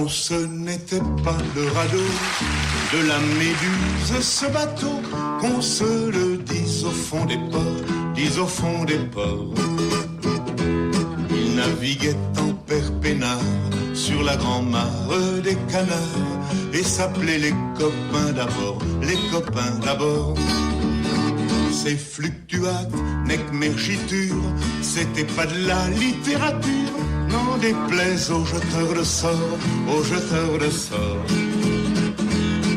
Non, ce n'était pas le radeau de la Méduse, ce bateau, qu'on se le dise au fond des ports, dise au fond des ports. Il naviguait en perpénard sur la grand-mare des canards et s'appelait les copains d'abord, les copains d'abord. Ces fluctuates, nec mergiture, c'était pas de la littérature, n'en déplaise aux jeteurs de sorts, aux jeteurs de sorts.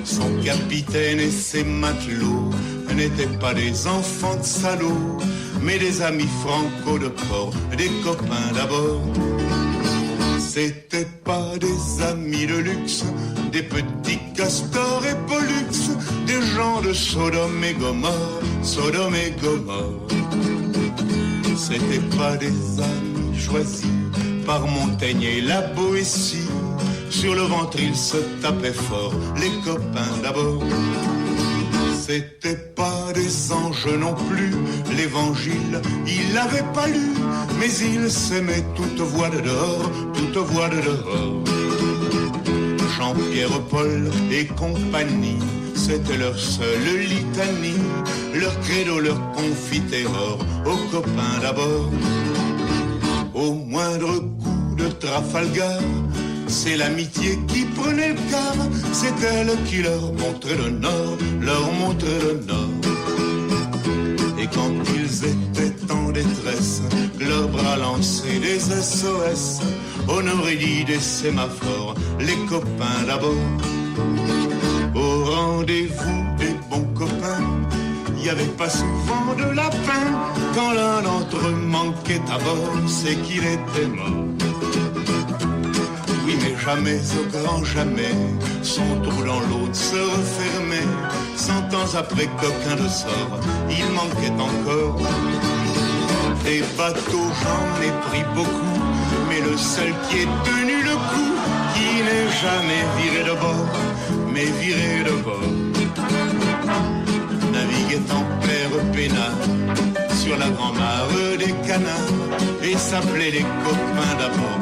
Son capitaine et ses matelots n'étaient pas des enfants de salauds, mais des amis franco de port, des copains d'abord. C'était pas des amis de luxe, des petits castors et pollux, des gens de Sodome et Gomorre, Sodome et Gomorre. C'était pas des amis choisis par Montaigne et la Boétie. Sur le ventre ils se tapaient fort, les copains d'abord. C'était pas des anges non plus, l'évangile, il l'avait pas lu, mais ils s'aimaient toute voix de dehors, toute voix de dehors. Jean-Pierre, Paul et compagnie, c'était leur seule litanie, leur credo, leur confiterore, aux copains d'abord. Au moindre coup de Trafalgar, c'est l'amitié qui prenait le quart, c'est elle qui leur montrait le nord, leur montrait le nord. Et quand ils étaient en détresse, leurs bras lançaient des SOS, on aurait dit des sémaphores, les copains d'abord. Au rendez-vous des bons copains, il n'y avait pas souvent de lapin. Quand l'un d'entre eux manquait à bord, c'est qu'il était mort. Oui, mais jamais, au grand jamais, son trou dans l'autre se refermait. 100 ans après, coquin de sort, il manquait encore. Des bateaux, j'en ai pris beaucoup, mais le seul qui ait tenu le coup, qui n'est jamais viré de bord, mais viré de bord, naviguait en père peinard sur la grand-mare des canards et s'appelait les copains d'abord,